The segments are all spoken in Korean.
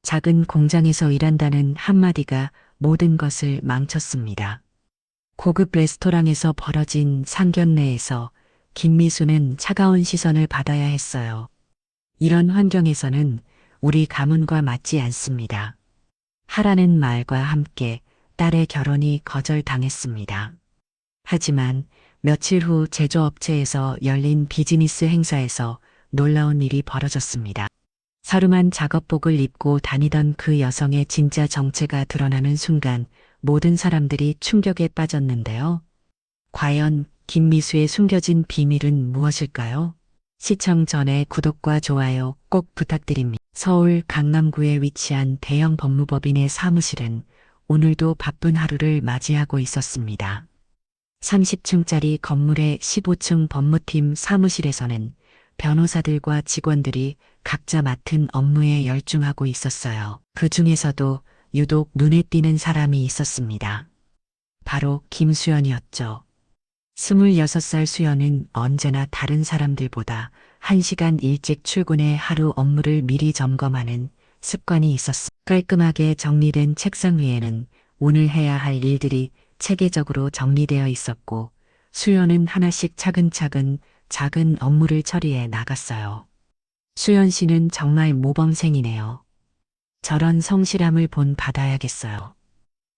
작은 공장에서 일한다는 한마디가 모든 것을 망쳤습니다. 고급 레스토랑에서 벌어진 상견례에서 김미수는 차가운 시선을 받아야 했어요. 이런 환경에서는 우리 가문과 맞지 않습니다. 하라는 말과 함께 딸의 결혼이 거절당했습니다. 하지만 며칠 후 제조업체에서 열린 비즈니스 행사에서 놀라운 일이 벌어졌습니다. 사름한 작업복을 입고 다니던 그 여성의 진짜 정체가 드러나는 순간 모든 사람들이 충격에 빠졌는데요. 과연 김미수의 숨겨진 비밀은 무엇일까요? 시청 전에 구독과 좋아요 꼭 부탁드립니다. 서울 강남구에 위치한 대형 법무법인의 사무실은 오늘도 바쁜 하루를 맞이하고 있었습니다. 30층짜리 건물의 15층 법무팀 사무실에서는 변호사들과 직원들이 각자 맡은 업무에 열중하고 있었어요. 그 중에서도 유독 눈에 띄는 사람이 있었습니다. 바로 김수연이었죠. 26살 수연은 언제나 다른 사람들보다 1시간 일찍 출근해 하루 업무를 미리 점검하는 습관이 있었습니다. 깔끔하게 정리된 책상 위에는 오늘 해야 할 일들이 체계적으로 정리되어 있었고 수연은 하나씩 차근차근 작은 업무를 처리해 나갔어요. 수연 씨는 정말 모범생이네요. 저런 성실함을 본 받아야겠어요.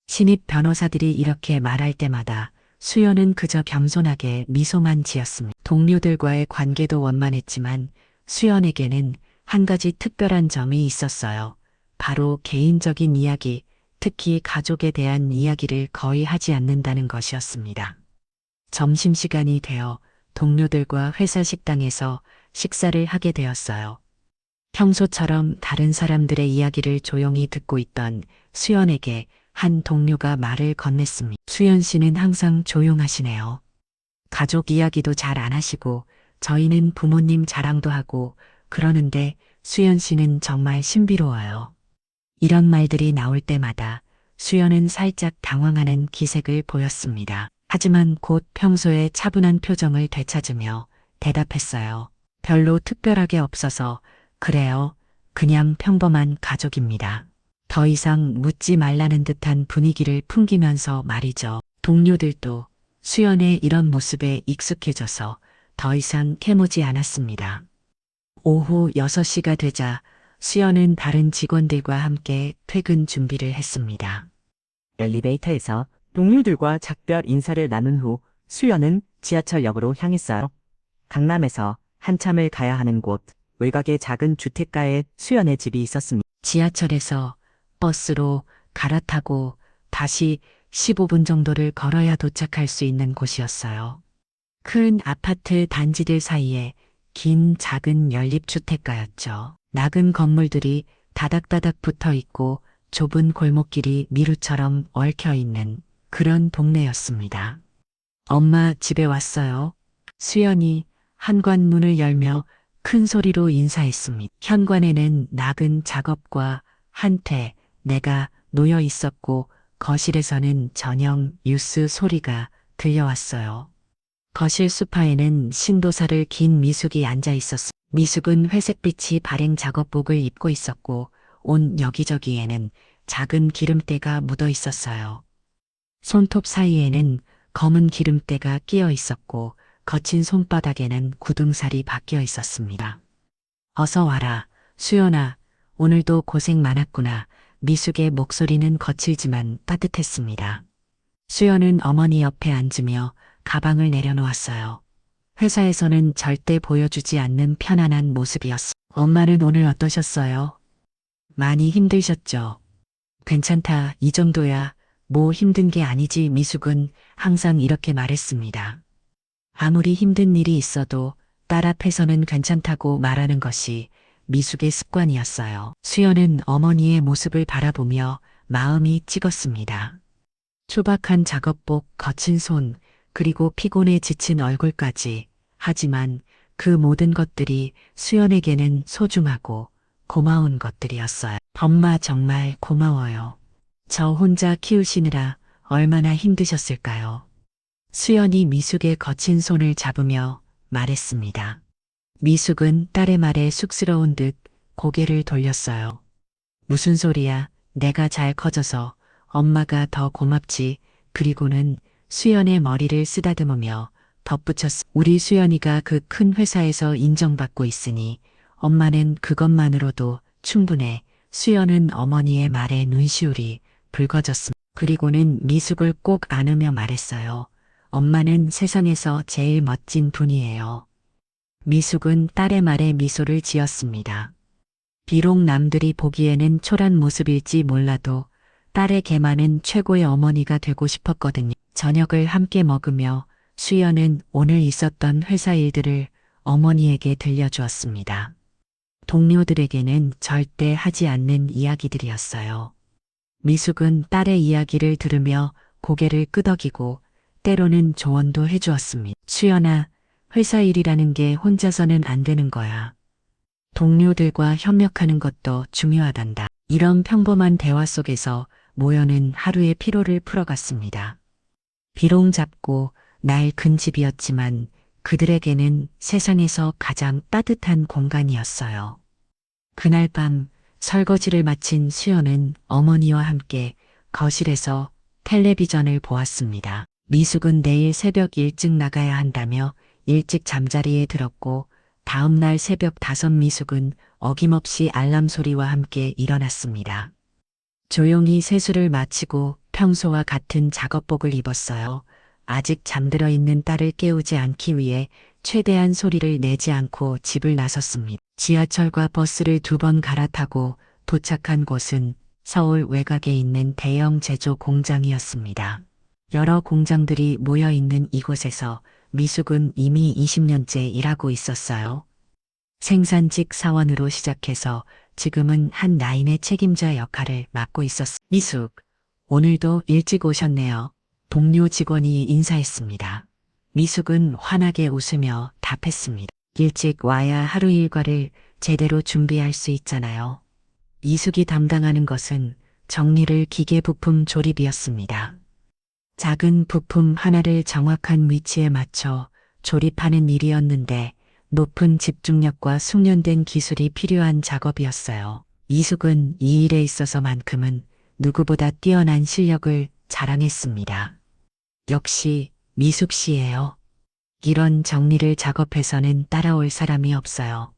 신입 변호사들이 이렇게 말할 때마다 수연은 그저 겸손하게 미소만 지었습니다. 동료들과의 관계도 원만했지만 수연에게는 한 가지 특별한 점이 있었어요. 바로 개인적인 이야기, 특히 가족에 대한 이야기를 거의 하지 않는다는 것이었습니다. 점심시간이 되어 동료들과 회사 식당에서 식사를 하게 되었어요. 평소처럼 다른 사람들의 이야기를 조용히 듣고 있던 수연에게 한 동료가 말을 건넸습니다. 수연 씨는 항상 조용하시네요. 가족 이야기도 잘 안 하시고 저희는 부모님 자랑도 하고 그러는데 수연 씨는 정말 신비로워요. 이런 말들이 나올 때마다 수연은 살짝 당황하는 기색을 보였습니다. 하지만 곧 평소의 차분한 표정을 되찾으며 대답했어요. 별로 특별하게 없어서 그래요. 그냥 평범한 가족입니다. 더 이상 묻지 말라는 듯한 분위기를 풍기면서 말이죠. 동료들도 수연의 이런 모습에 익숙해져서 더 이상 캐묻지 않았습니다. 오후 6시가 되자 수연은 다른 직원들과 함께 퇴근 준비를 했습니다. 엘리베이터에서 동료들과 작별 인사를 나눈 후 수연은 지하철역으로 향했어요. 강남에서 한참을 가야 하는 곳, 외곽의 작은 주택가에 수연의 집이 있었습니다. 지하철에서 버스로 갈아타고 다시 15분 정도를 걸어야 도착할 수 있는 곳이었어요. 큰 아파트 단지들 사이에 긴 작은 연립주택가였죠. 낡은 건물들이 다닥다닥 붙어 있고 좁은 골목길이 미루처럼 얽혀 있는 그런 동네였습니다. 엄마 집에 왔어요. 수연이 현관문을 열며 큰 소리로 인사했습니다. 현관에는 낡은 작업과 한테 내가 놓여 있었고 거실에서는 저녁 뉴스 소리가 들려왔어요. 거실 소파에는 신도사를 긴 미숙이 앉아 있었습니다. 미숙은 회색빛이 발행 작업복을 입고 있었고 옷 여기저기에는 작은 기름때가 묻어 있었어요. 손톱 사이에는 검은 기름때가 끼어 있었고 거친 손바닥에는 굳은살이 박혀 있었습니다. 어서 와라, 수연아. 오늘도 고생 많았구나. 미숙의 목소리는 거칠지만 따뜻했습니다. 수연은 어머니 옆에 앉으며 가방을 내려놓았어요. 회사에서는 절대 보여주지 않는 편안한 모습이었어. 엄마는 오늘 어떠셨어요? 많이 힘드셨죠? 괜찮다, 이 정도야. 뭐 힘든 게 아니지. 미숙은 항상 이렇게 말했습니다. 아무리 힘든 일이 있어도 딸 앞에서는 괜찮다고 말하는 것이 미숙의 습관이었어요. 수연은 어머니의 모습을 바라보며 마음이 찌갔습니다. 초박한 작업복, 거친 손, 그리고 피곤에 지친 얼굴까지. 하지만 그 모든 것들이 수연에게는 소중하고 고마운 것들이었어요. 엄마 정말 고마워요. 저 혼자 키우시느라 얼마나 힘드셨을까요? 수연이 미숙의 거친 손을 잡으며 말했습니다. 미숙은 딸의 말에 쑥스러운 듯 고개를 돌렸어요. 무슨 소리야? 내가 잘 커져서 엄마가 더 고맙지. 그리고는 수연의 머리를 쓰다듬으며 덧붙였어. 우리 수연이가 그 큰 회사에서 인정받고 있으니 엄마는 그것만으로도 충분해. 수연은 어머니의 말에 눈시울이 붉어졌습니다. 그리고는 미숙을 꼭 안으며 말했어요. 엄마는 세상에서 제일 멋진 분이에요. 미숙은 딸의 말에 미소를 지었습니다. 비록 남들이 보기에는 초란 모습일지 몰라도 딸의 계만은 최고의 어머니가 되고 싶었거든요. 저녁을 함께 먹으며 수연은 오늘 있었던 회사 일들을 어머니에게 들려주었습니다. 동료들에게는 절대 하지 않는 이야기들이었어요. 미숙은 딸의 이야기를 들으며 고개를 끄덕이고 때로는 조언도 해주었습니다. 수연아, 회사 일이라는 게 혼자서는 안 되는 거야. 동료들과 협력하는 것도 중요하단다. 이런 평범한 대화 속에서 모여는 하루의 피로를 풀어갔습니다. 비록 작고 낡은 집이었지만 그들에게는 세상에서 가장 따뜻한 공간이었어요. 그날 밤 설거지를 마친 수연은 어머니와 함께 거실에서 텔레비전을 보았습니다. 미숙은 내일 새벽 일찍 나가야 한다며 일찍 잠자리에 들었고 다음 날 새벽 5 미숙은 어김없이 알람 소리와 함께 일어났습니다. 조용히 세수를 마치고 평소와 같은 작업복을 입었어요. 아직 잠들어 있는 딸을 깨우지 않기 위해 최대한 소리를 내지 않고 집을 나섰습니다. 지하철과 버스를 2번 갈아타고 도착한 곳은 서울 외곽에 있는 대형 제조 공장이었습니다. 여러 공장들이 모여 있는 이곳에서 미숙은 이미 20년째 일하고 있었어요. 생산직 사원으로 시작해서 지금은 한 라인의 책임자 역할을 맡고 있었습니다. 미숙, 오늘도 일찍 오셨네요. 동료 직원이 인사했습니다. 미숙은 환하게 웃으며 답했습니다. 일찍 와야 하루 일과를 제대로 준비할 수 있잖아요. 미숙이 담당하는 것은 정리를 기계 부품 조립이었습니다. 작은 부품 하나를 정확한 위치에 맞춰 조립하는 일이었는데 높은 집중력과 숙련된 기술이 필요한 작업이었어요. 이숙은 이 일에 있어서만큼은 누구보다 뛰어난 실력을 자랑했습니다. 역시 미숙 씨예요. 이런 정리를 작업해서는 따라올 사람이 없어요.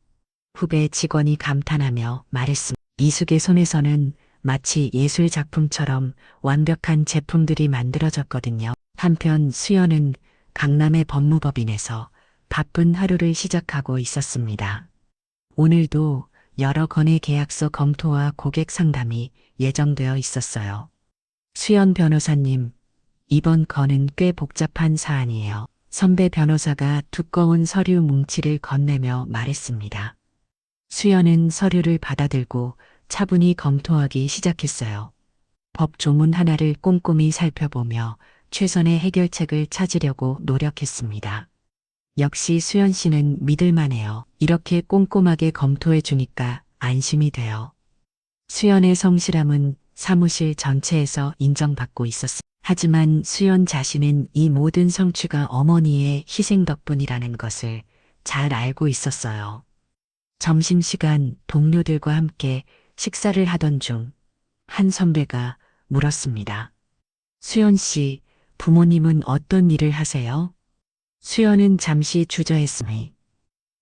후배 직원이 감탄하며 말했습니다. 미숙의 손에서는 마치 예술 작품처럼 완벽한 제품들이 만들어졌거든요. 한편 수연은 강남의 법무법인에서 바쁜 하루를 시작하고 있었습니다. 오늘도 여러 건의 계약서 검토와 고객 상담이 예정되어 있었어요. 수연 변호사님, 이번 건은 꽤 복잡한 사안이에요. 선배 변호사가 두꺼운 서류 뭉치를 건네며 말했습니다. 수연은 서류를 받아들고 차분히 검토하기 시작했어요. 법 조문 하나를 꼼꼼히 살펴보며 최선의 해결책을 찾으려고 노력했습니다. 역시 수연 씨는 믿을만해요. 이렇게 꼼꼼하게 검토해 주니까 안심이 돼요. 수연의 성실함은 사무실 전체에서 인정받고 있었습니다. 하지만 수연 자신은 이 모든 성취가 어머니의 희생 덕분이라는 것을 잘 알고 있었어요. 점심시간 동료들과 함께 식사를 하던 중 한 선배가 물었습니다. 수연 씨, 부모님은 어떤 일을 하세요? 수연은 잠시 주저했으니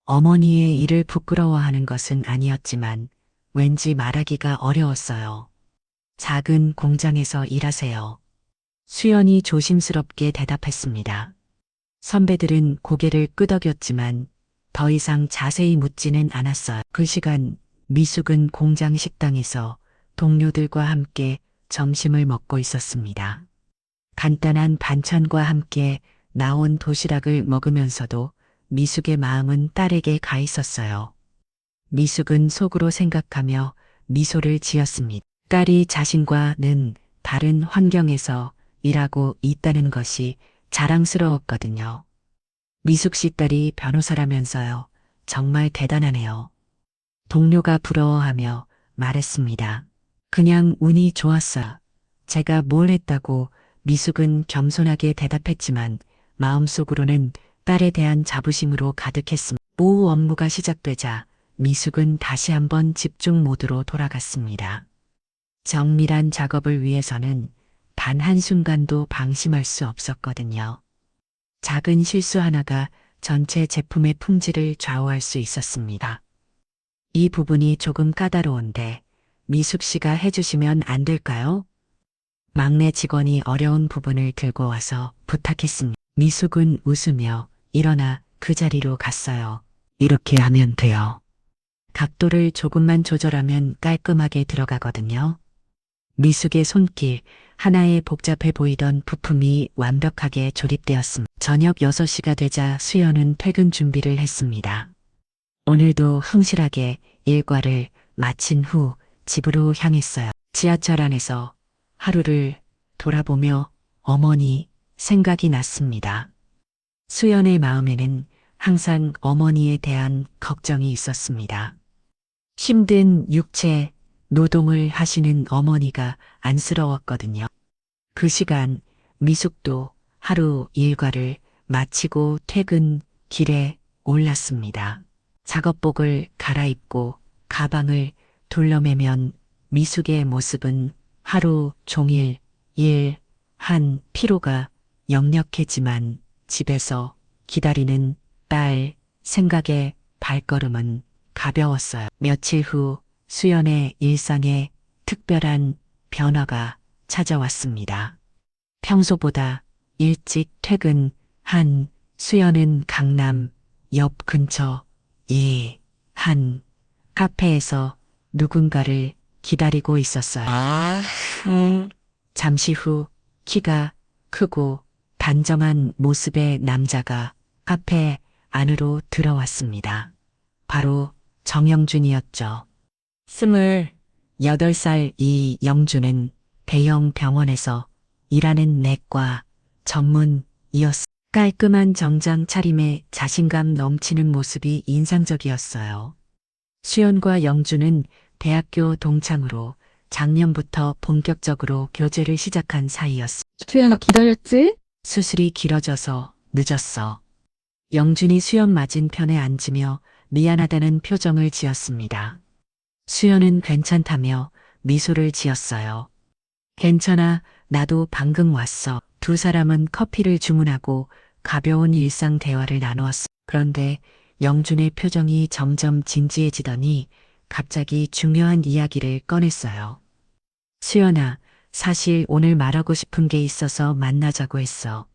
어머니의 일을 부끄러워하는 것은 아니었지만 왠지 말하기가 어려웠어요. 작은 공장에서 일하세요. 수연이 조심스럽게 대답했습니다. 선배들은 고개를 끄덕였지만 더 이상 자세히 묻지는 않았어요. 그 시간 미숙은 공장 식당에서 동료들과 함께 점심을 먹고 있었습니다. 간단한 반찬과 함께 나온 도시락을 먹으면서도 미숙의 마음은 딸에게 가 있었어요. 미숙은 속으로 생각하며 미소를 지었습니다. 딸이 자신과는 다른 환경에서 일하고 있다는 것이 자랑스러웠거든요. 미숙 씨 딸이 변호사라면서요. 정말 대단하네요. 동료가 부러워하며 말했습니다. 그냥 운이 좋았어요. 제가 뭘 했다고 미숙은 겸손하게 대답했지만 마음속으로는 딸에 대한 자부심으로 가득했습니다. 오후 업무가 시작되자 미숙은 다시 한번 집중 모드로 돌아갔습니다. 정밀한 작업을 위해서는 단 한순간도 방심할 수 없었거든요. 작은 실수 하나가 전체 제품의 품질을 좌우할 수 있었습니다. 이 부분이 조금 까다로운데 미숙 씨가 해주시면 안 될까요? 막내 직원이 어려운 부분을 들고 와서 부탁했습니다. 미숙은 웃으며 일어나 그 자리로 갔어요. 이렇게 하면 돼요. 각도를 조금만 조절하면 깔끔하게 들어가거든요. 미숙의 손길 하나에 복잡해 보이던 부품이 완벽하게 조립되었습니다. 저녁 6시가 되자 수연은 퇴근 준비를 했습니다. 오늘도 흥실하게 일과를 마친 후 집으로 향했어요. 지하철 안에서 하루를 돌아보며 어머니 생각이 났습니다. 수연의 마음에는 항상 어머니에 대한 걱정이 있었습니다. 힘든 육체 노동을 하시는 어머니가 안쓰러웠거든요. 그 시간 미숙도 하루 일과를 마치고 퇴근 길에 올랐습니다. 작업복을 갈아입고 가방을 둘러매면 미숙의 모습은 하루 종일 일한 피로가 역력했지만 집에서 기다리는 딸 생각에 발걸음은 가벼웠어요. 며칠 후 수연의 일상에 특별한 변화가 찾아왔습니다. 평소보다 일찍 퇴근한 수연은 강남 역 근처 한 카페에서 누군가를 기다리고 있었어요. 잠시 후 키가 크고 단정한 모습의 남자가 카페 안으로 들어왔습니다. 바로 정영준이었죠. 28살 이 영준은 대형 병원에서 일하는 내과 전문이었습니다. 깔끔한 정장 차림에 자신감 넘치는 모습이 인상적이었어요. 수연과 영준은 대학교 동창으로 작년부터 본격적으로 교제를 시작한 사이였습니다. 수연아 기다렸지? 수술이 길어져서 늦었어. 영준이 수연 맞은편에 앉으며 미안하다는 표정을 지었습니다. 수연은 괜찮다며 미소를 지었어요. 괜찮아, 나도 방금 왔어. 두 사람은 커피를 주문하고 가벼운 일상 대화를 나누었어. 그런데 영준의 표정이 점점 진지해지더니 갑자기 중요한 이야기를 꺼냈어요. 수연아, 사실 오늘 말하고 싶은 게 있어서 만나자고 했어.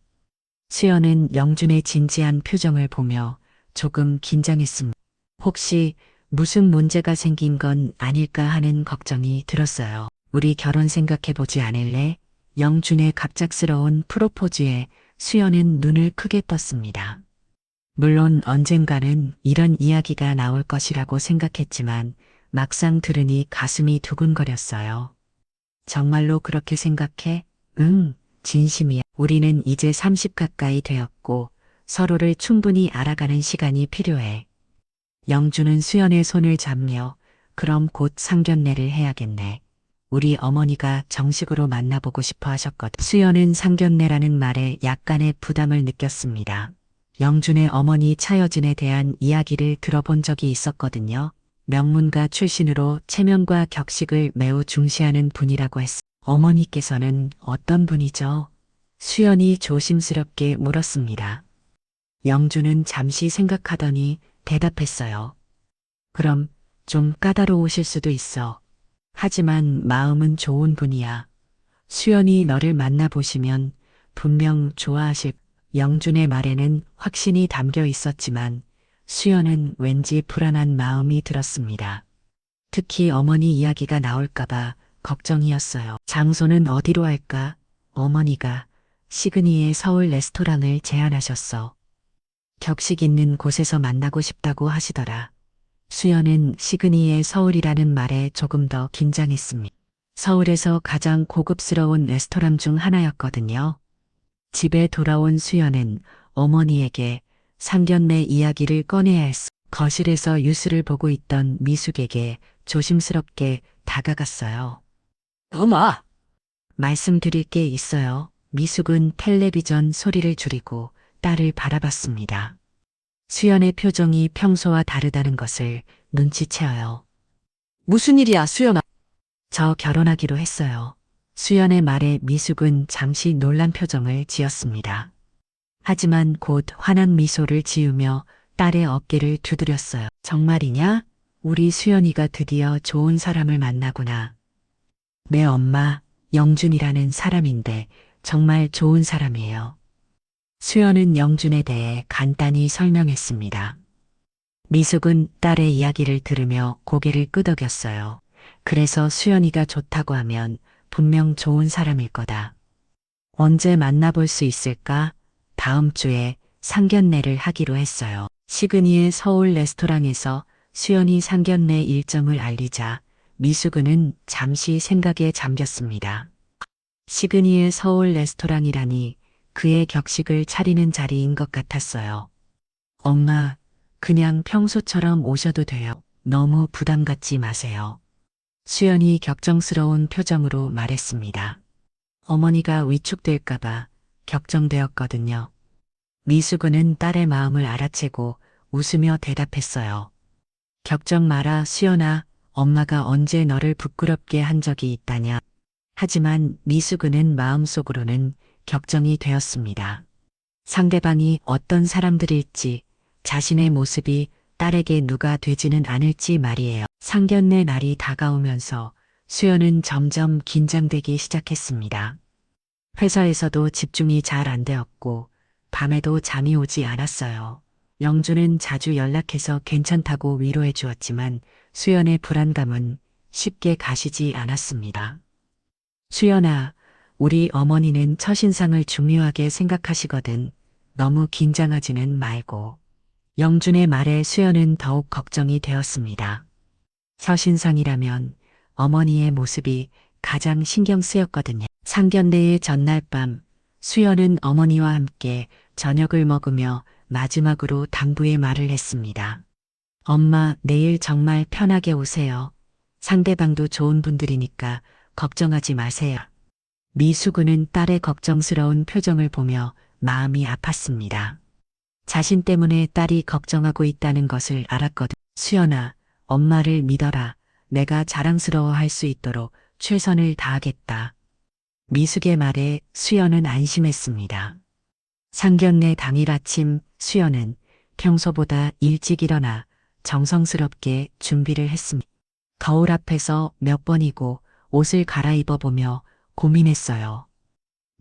수연은 영준의 진지한 표정을 보며 조금 긴장했습니다. 혹시 무슨 문제가 생긴 건 아닐까 하는 걱정이 들었어요. 우리 결혼 생각해보지 않을래? 영준의 갑작스러운 프로포즈에 수연은 눈을 크게 떴습니다. 물론 언젠가는 이런 이야기가 나올 것이라고 생각했지만 막상 들으니 가슴이 두근거렸어요. 정말로 그렇게 생각해? 응, 진심이야. 우리는 이제 30 가까이 되었고 서로를 충분히 알아가는 시간이 필요해. 영준은 수연의 손을 잡며 그럼 곧 상견례를 해야겠네. 우리 어머니가 정식으로 만나보고 싶어 하셨거든. 수연은 상견례라는 말에 약간의 부담을 느꼈습니다. 영준의 어머니 차여진에 대한 이야기를 들어본 적이 있었거든요. 명문가 출신으로 체면과 격식을 매우 중시하는 분이라고 했습니다. 어머니께서는 어떤 분이죠? 수연이 조심스럽게 물었습니다. 영준은 잠시 생각하더니 대답했어요. 그럼 좀 까다로우실 수도 있어. 하지만 마음은 좋은 분이야. 수연이 너를 만나보시면 분명 좋아하실. 영준의 말에는 확신이 담겨 있었지만 수연은 왠지 불안한 마음이 들었습니다. 특히 어머니 이야기가 나올까봐 걱정이었어요. 장소는 어디로 할까? 어머니가 시그니의 서울 레스토랑을 제안하셨어. 격식 있는 곳에서 만나고 싶다고 하시더라. 수연은 시그니의 서울이라는 말에 조금 더 긴장했습니다. 서울에서 가장 고급스러운 레스토랑 중 하나였거든요. 집에 돌아온 수연은 어머니에게 상견례 이야기를 꺼내야 했어. 거실에서 뉴스를 보고 있던 미숙에게 조심스럽게 다가갔어요. 엄마! 말씀드릴 게 있어요. 미숙은 텔레비전 소리를 줄이고 딸을 바라봤습니다. 수연의 표정이 평소와 다르다는 것을 눈치채어요. 무슨 일이야, 수연아? 저 결혼하기로 했어요. 수연의 말에 미숙은 잠시 놀란 표정을 지었습니다. 하지만 곧 환한 미소를 지으며 딸의 어깨를 두드렸어요. 정말이냐? 우리 수연이가 드디어 좋은 사람을 만나구나. 내 엄마, 영준이라는 사람인데 정말 좋은 사람이에요. 수연은 영준에 대해 간단히 설명했습니다. 미숙은 딸의 이야기를 들으며 고개를 끄덕였어요. 그래서 수연이가 좋다고 하면 분명 좋은 사람일 거다. 언제 만나볼 수 있을까? 다음 주에 상견례를 하기로 했어요. 시그니의 서울 레스토랑에서 수연이 상견례 일정을 알리자 미숙은 잠시 생각에 잠겼습니다. 시그니의 서울 레스토랑이라니 그의 격식을 차리는 자리인 것 같았어요. 엄마, 그냥 평소처럼 오셔도 돼요. 너무 부담 갖지 마세요. 수연이 격정스러운 표정으로 말했습니다. 어머니가 위축될까봐 걱정되었거든요. 미숙은 딸의 마음을 알아채고 웃으며 대답했어요. 걱정 마라, 수연아. 엄마가 언제 너를 부끄럽게 한 적이 있다냐. 하지만 미숙은 마음속으로는 걱정이 되었습니다. 상대방이 어떤 사람들일지, 자신의 모습이 딸에게 누가 되지는 않을지 말이에요. 상견례 날이 다가오면서 수연은 점점 긴장되기 시작했습니다. 회사에서도 집중이 잘 안 되었고 밤에도 잠이 오지 않았어요. 영주는 자주 연락해서 괜찮다고 위로해 주었지만 수연의 불안감은 쉽게 가시지 않았습니다. 수연아, 우리 어머니는 첫인상을 중요하게 생각하시거든. 너무 긴장하지는 말고. 영준의 말에 수연은 더욱 걱정이 되었습니다. 첫인상이라면 어머니의 모습이 가장 신경 쓰였거든요. 상견례의 전날 밤, 수연은 어머니와 함께 저녁을 먹으며 마지막으로 당부의 말을 했습니다. 엄마, 내일 정말 편하게 오세요. 상대방도 좋은 분들이니까 걱정하지 마세요. 미숙은 딸의 걱정스러운 표정을 보며 마음이 아팠습니다. 자신 때문에 딸이 걱정하고 있다는 것을 알았거든. 수연아, 엄마를 믿어라. 내가 자랑스러워할 수 있도록 최선을 다하겠다. 미숙의 말에 수연은 안심했습니다. 상견례 당일 아침 수연은 평소보다 일찍 일어나 정성스럽게 준비를 했습니다. 거울 앞에서 몇 번이고 옷을 갈아입어 보며 고민했어요.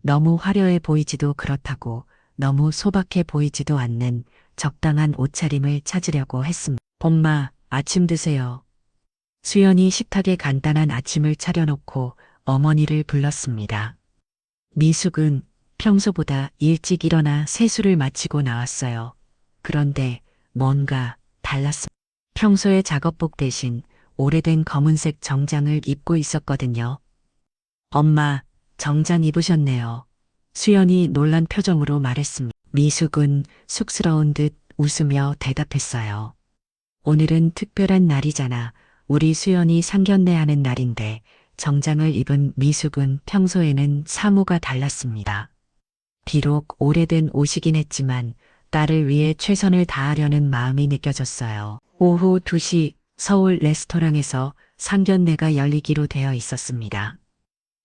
너무 화려해 보이지도 그렇다고 너무 소박해 보이지도 않는 적당한 옷차림을 찾으려고 했습니다. 엄마, 아침 드세요. 수연이 식탁에 간단한 아침을 차려놓고 어머니를 불렀습니다. 미숙은 평소보다 일찍 일어나 세수를 마치고 나왔어요. 그런데 뭔가 달랐습니다. 평소의 작업복 대신 오래된 검은색 정장을 입고 있었거든요. 엄마, 정장 입으셨네요. 수연이 놀란 표정으로 말했습니다. 미숙은 쑥스러운 듯 웃으며 대답했어요. 오늘은 특별한 날이잖아. 우리 수연이 상견례하는 날인데 정장을 입은 미숙은 평소에는 사무가 달랐습니다. 비록 오래된 옷이긴 했지만 딸을 위해 최선을 다하려는 마음이 느껴졌어요. 오후 2시 서울 레스토랑에서 상견례가 열리기로 되어 있었습니다.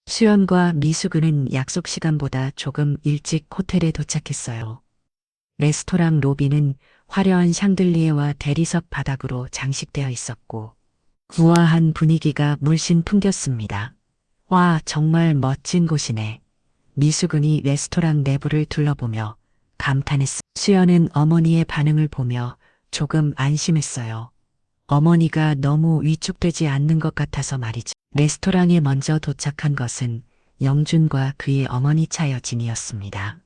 수연과 미숙은 약속 시간보다 조금 일찍 호텔에 도착했어요. 레스토랑 로비는 화려한 샹들리에와 대리석 바닥으로 장식되어 있었고 우아한 분위기가 물씬 풍겼습니다. 와, 정말 멋진 곳이네. 미숙은이 레스토랑 내부를 둘러보며 감탄했습니다. 수연은 어머니의 반응을 보며 조금 안심했어요. 어머니가 너무 위축되지 않는 것 같아서 말이죠. 레스토랑에 먼저 도착한 것은 영준과 그의 어머니 차여진이었습니다.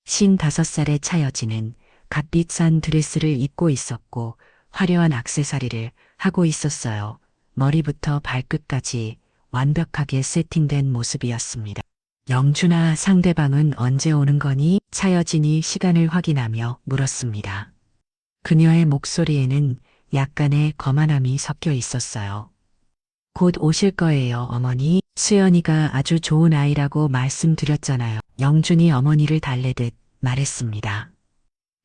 55살의 차여진은 갓빛 산 드레스를 입고 있었고 화려한 액세서리를 하고 있었어요. 머리부터 발끝까지 완벽하게 세팅된 모습이었습니다. 영준아, 상대방은 언제 오는 거니? 차여진이 시간을 확인하며 물었습니다. 그녀의 목소리에는 약간의 거만함이 섞여 있었어요. 곧 오실 거예요, 어머니. 수연이가 아주 좋은 아이라고 말씀드렸잖아요. 영준이 어머니를 달래듯 말했습니다.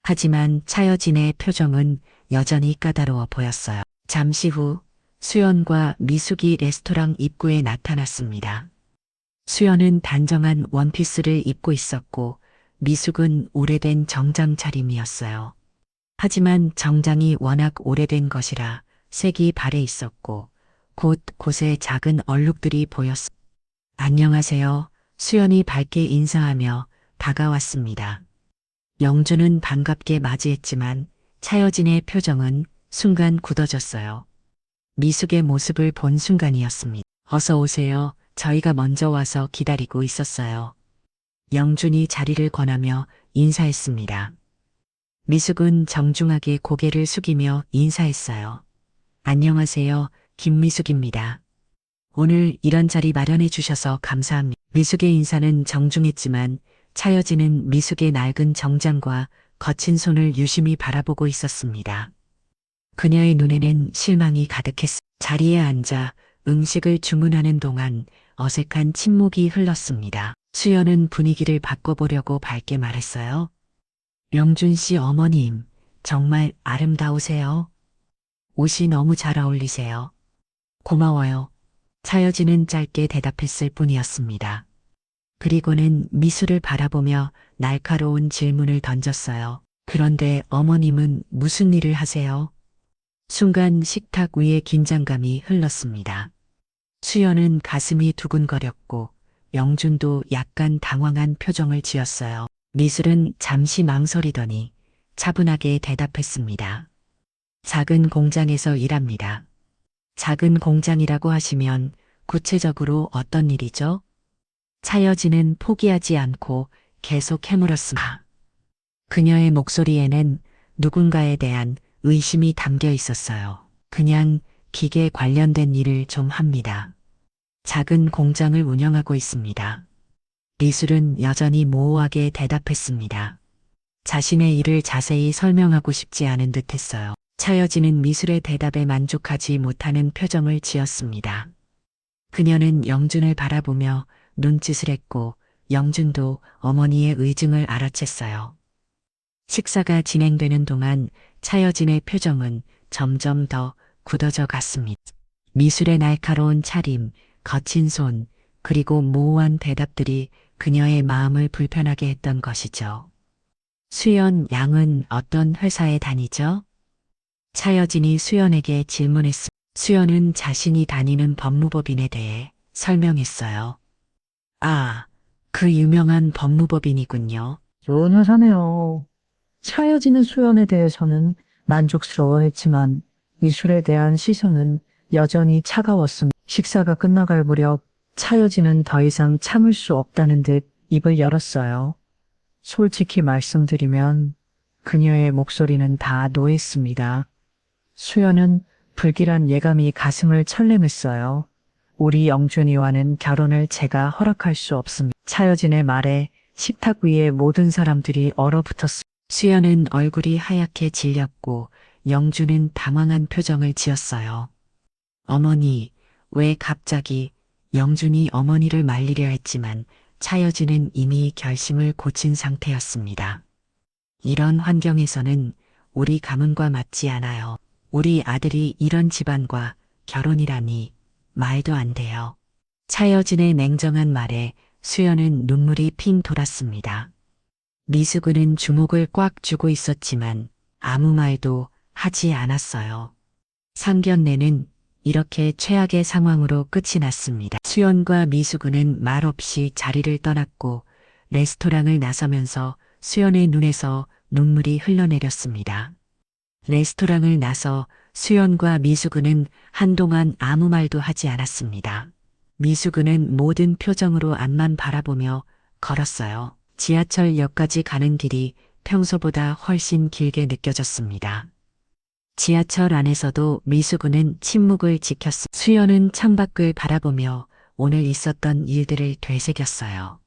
하지만 차여진의 표정은 여전히 까다로워 보였어요. 잠시 후 수연과 미숙이 레스토랑 입구에 나타났습니다. 수연은 단정한 원피스를 입고 있었고 미숙은 오래된 정장 차림이었어요. 하지만 정장이 워낙 오래된 것이라 색이 발해 있었고 곳곳에 작은 얼룩들이 보였습니다. 안녕하세요. 수연이 밝게 인사하며 다가왔습니다. 영주는 반갑게 맞이했지만 차여진의 표정은 순간 굳어졌어요. 미숙의 모습을 본 순간이었습니다. 어서 오세요. 저희가 먼저 와서 기다리고 있었어요. 영준이 자리를 권하며 인사했습니다. 미숙은 정중하게 고개를 숙이며 인사했어요. 안녕하세요. 김미숙입니다. 오늘 이런 자리 마련해 주셔서 감사합니다. 미숙의 인사는 정중했지만 차여진은 미숙의 낡은 정장과 거친 손을 유심히 바라보고 있었습니다. 그녀의 눈에는 실망이 가득했습니다. 자리에 앉아 음식을 주문하는 동안 어색한 침묵이 흘렀습니다. 수연은 분위기를 바꿔보려고 밝게 말했어요. 영준 씨 어머님, 정말 아름다우세요. 옷이 너무 잘 어울리세요. 고마워요. 차여진은 짧게 대답했을 뿐이었습니다. 그리고는 미수를 바라보며 날카로운 질문을 던졌어요. 그런데 어머님은 무슨 일을 하세요? 순간 식탁 위에 긴장감이 흘렀습니다. 수연은 가슴이 두근거렸고 영준도 약간 당황한 표정을 지었어요. 미술은 잠시 망설이더니 차분하게 대답했습니다. 작은 공장에서 일합니다. 작은 공장이라고 하시면 구체적으로 어떤 일이죠? 차여진은 포기하지 않고 계속 캐물었습니다. 그녀의 목소리에는 누군가에 대한 의심이 담겨 있었어요. 그냥 기계 관련된 일을 좀 합니다. 작은 공장을 운영하고 있습니다. 미술은 여전히 모호하게 대답했습니다. 자신의 일을 자세히 설명하고 싶지 않은 듯했어요. 차여진은 미술의 대답에 만족하지 못하는 표정을 지었습니다. 그녀는 영준을 바라보며 눈짓을 했고 영준도 어머니의 의중을 알아챘어요. 식사가 진행되는 동안 차여진의 표정은 점점 더 굳어져 갔습니다. 미술의 날카로운 차림, 거친 손, 그리고 모호한 대답들이 그녀의 마음을 불편하게 했던 것이죠. 수연 양은 어떤 회사에 다니죠? 차여진이 수연에게 질문했습니다. 수연은 자신이 다니는 법무법인에 대해 설명했어요. 아, 그 유명한 법무법인이군요. 좋은 회사네요. 차여진은 수연에 대해서는 만족스러워했지만 미술에 대한 시선은 여전히 차가웠습니다. 식사가 끝나갈 무렵 차여진은 더 이상 참을 수 없다는 듯 입을 열었어요. 솔직히 말씀드리면 그녀의 목소리는 다 노했습니다. 수연은 불길한 예감이 가슴을 철рем했어요. 우리 영준이와는 결혼을 제가 허락할 수 없습니다. 차여진의 말에 식탁 위에 모든 사람들이 얼어붙었습니다. 수연은 얼굴이 하얗게 질렸고 영준은 당황한 표정을 지었어요. 어머니, 왜 갑자기? 영준이 어머니를 말리려 했지만 차여진은 이미 결심을 고친 상태였습니다. 이런 환경에서는 우리 가문과 맞지 않아요. 우리 아들이 이런 집안과 결혼이라니 말도 안 돼요. 차여진의 냉정한 말에 수연은 눈물이 핑 돌았습니다. 미숙은 주목을 꽉 쥐고 있었지만 아무 말도 하지 않았어요. 상견례는 이렇게 최악의 상황으로 끝이 났습니다. 수연과 미숙은 말없이 자리를 떠났고 레스토랑을 나서면서 수연의 눈에서 눈물이 흘러내렸습니다. 레스토랑을 나서 수연과 미숙은 한동안 아무 말도 하지 않았습니다. 미숙은 모든 표정으로 앞만 바라보며 걸었어요. 지하철역까지 가는 길이 평소보다 훨씬 길게 느껴졌습니다. 지하철 안에서도 미숙은 침묵을 지켰습니다. 수연은 창밖을 바라보며 오늘 있었던 일들을 되새겼어요.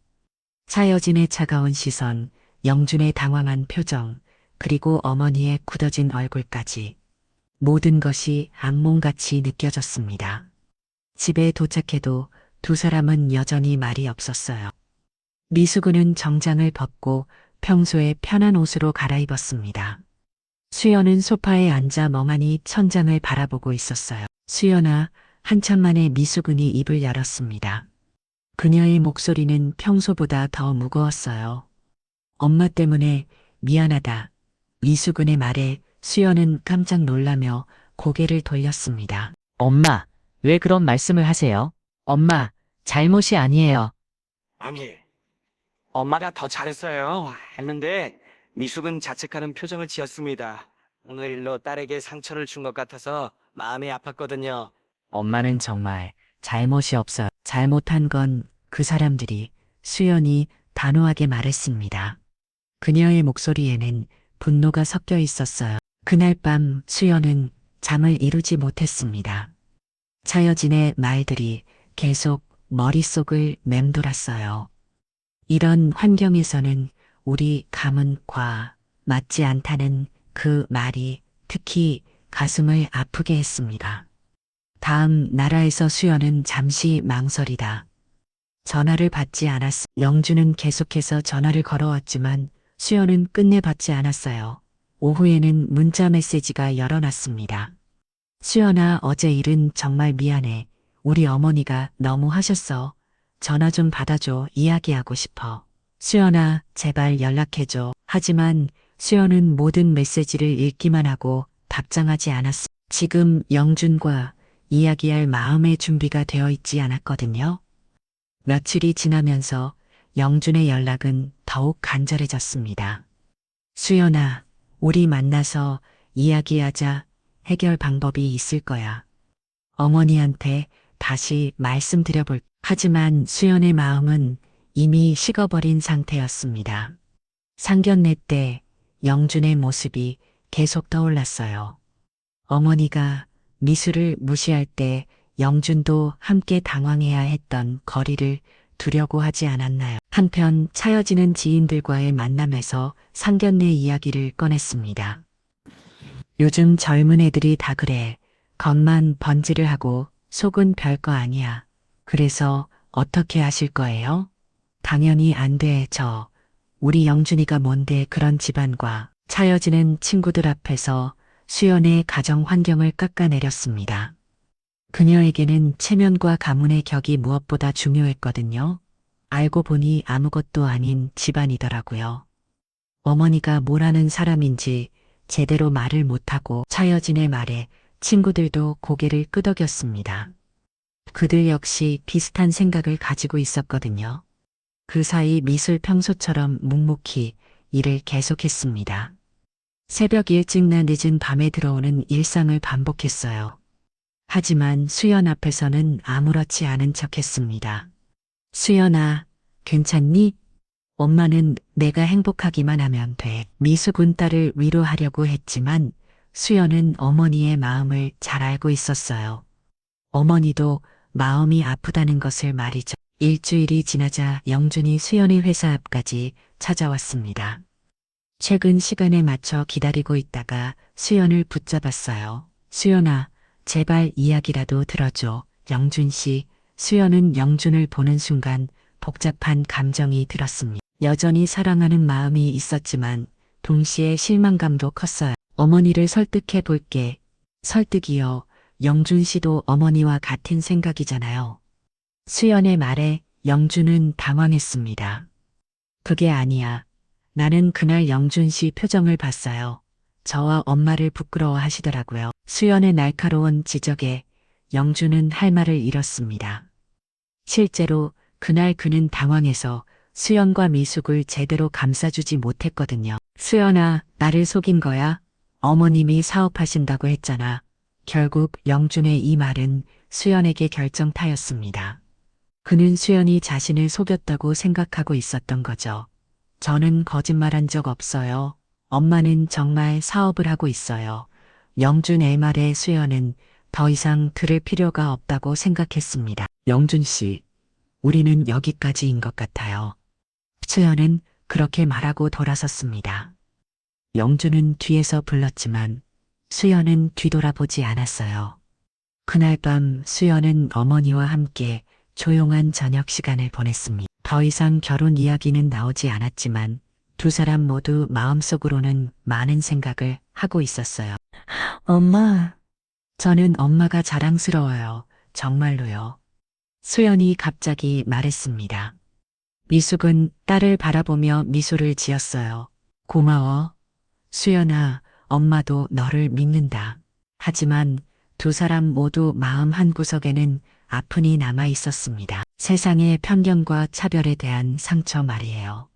차여진의 차가운 시선, 영준의 당황한 표정, 그리고 어머니의 굳어진 얼굴까지 모든 것이 악몽같이 느껴졌습니다. 집에 도착해도 두 사람은 여전히 말이 없었어요. 미숙은 정장을 벗고 평소에 편한 옷으로 갈아입었습니다. 수연은 소파에 앉아 멍하니 천장을 바라보고 있었어요. 수연아, 한참 만에 미수근이 입을 열었습니다. 그녀의 목소리는 평소보다 더 무거웠어요. 엄마 때문에 미안하다. 미수근의 말에 수연은 깜짝 놀라며 고개를 돌렸습니다. 엄마, 왜 그런 말씀을 하세요? 엄마, 잘못이 아니에요. 아니, 엄마가 더 잘했어요. 했는데 미숙은 자책하는 표정을 지었습니다. 오늘 일로 딸에게 상처를 준 것 같아서 마음이 아팠거든요. 엄마는 정말 잘못이 없어요. 잘못한 건 그 사람들이, 수연이 단호하게 말했습니다. 그녀의 목소리에는 분노가 섞여 있었어요. 그날 밤 수연은 잠을 이루지 못했습니다. 차여진의 말들이 계속 머릿속을 맴돌았어요. 이런 환경에서는 우리 가문과 맞지 않다는 그 말이 특히 가슴을 아프게 했습니다. 다음 나라에서 수연은 잠시 망설이다. 전화를 받지 않았어. 영주는 계속해서 전화를 걸어왔지만 수연은 끝내 받지 않았어요. 오후에는 문자 메시지가 열어놨습니다. 수연아, 어제 일은 정말 미안해. 우리 어머니가 너무 하셨어. 전화 좀 받아줘. 이야기하고 싶어. 수연아, 제발 연락해줘. 하지만 수연은 모든 메시지를 읽기만 하고 답장하지 않았어. 지금 영준과 이야기할 마음의 준비가 되어 있지 않았거든요. 며칠이 지나면서 영준의 연락은 더욱 간절해졌습니다. 수연아, 우리 만나서 이야기하자. 해결 방법이 있을 거야. 어머니한테 다시 말씀드려볼. 하지만 수연의 마음은 이미 식어버린 상태였습니다. 상견례 때 영준의 모습이 계속 떠올랐어요. 어머니가 미수를 무시할 때 영준도 함께 당황해야 했던 거리를 두려고 하지 않았나요? 한편 차여지는 지인들과의 만남에서 상견례 이야기를 꺼냈습니다. 요즘 젊은 애들이 다 그래. 겉만 번지를 하고 속은 별거 아니야. 그래서 어떻게 하실 거예요? 당연히 안 돼, 우리 영준이가 뭔데 그런 집안과. 차여지는 친구들 앞에서 수연의 가정 환경을 깎아내렸습니다. 그녀에게는 체면과 가문의 격이 무엇보다 중요했거든요. 알고 보니 아무것도 아닌 집안이더라고요. 어머니가 뭘 하는 사람인지 제대로 말을 못하고 차여진의 말에 친구들도 고개를 끄덕였습니다. 그들 역시 비슷한 생각을 가지고 있었거든요. 그 사이 미술 평소처럼 묵묵히 일을 계속했습니다. 새벽 일찍나 늦은 밤에 들어오는 일상을 반복했어요. 하지만 수연 앞에서는 아무렇지 않은 척했습니다. 수연아, 괜찮니? 엄마는 내가 행복하기만 하면 돼. 미숙은 딸을 위로하려고 했지만 수연은 어머니의 마음을 잘 알고 있었어요. 어머니도 마음이 아프다는 것을 말이죠. 일주일이 지나자 영준이 수연의 회사 앞까지 찾아왔습니다. 최근 시간에 맞춰 기다리고 있다가 수연을 붙잡았어요. 수연아, 제발 이야기라도 들어줘. 영준 씨. 수연은 영준을 보는 순간 복잡한 감정이 들었습니다. 여전히 사랑하는 마음이 있었지만 동시에 실망감도 컸어요. 어머니를 설득해 볼게. 설득이요. 영준 씨도 어머니와 같은 생각이잖아요. 수연의 말에 영준은 당황했습니다. 그게 아니야. 나는 그날 영준 씨 표정을 봤어요. 저와 엄마를 부끄러워 하시더라고요. 수연의 날카로운 지적에 영준은 할 말을 잃었습니다. 실제로 그날 그는 당황해서 수연과 미숙을 제대로 감싸주지 못했거든요. 수연아, 나를 속인 거야? 어머님이 사업하신다고 했잖아. 결국 영준의 이 말은 수연에게 결정타였습니다. 그는 수연이 자신을 속였다고 생각하고 있었던 거죠. 저는 거짓말한 적 없어요. 엄마는 정말 사업을 하고 있어요. 영준의 말에 수연은 더 이상 들을 필요가 없다고 생각했습니다. 영준 씨, 우리는 여기까지인 것 같아요. 수연은 그렇게 말하고 돌아섰습니다. 영준은 뒤에서 불렀지만 수연은 뒤돌아보지 않았어요. 그날 밤 수연은 어머니와 함께 조용한 저녁 시간을 보냈습니다. 더 이상 결혼 이야기는 나오지 않았지만 두 사람 모두 마음속으로는 많은 생각을 하고 있었어요. 엄마, 저는 엄마가 자랑스러워요. 정말로요. 수연이 갑자기 말했습니다. 미숙은 딸을 바라보며 미소를 지었어요. 고마워. 수연아, 엄마도 너를 믿는다. 하지만 두 사람 모두 마음 한구석에는 아픔이 남아 있었습니다. 세상의 편견과 차별에 대한 상처 말이에요.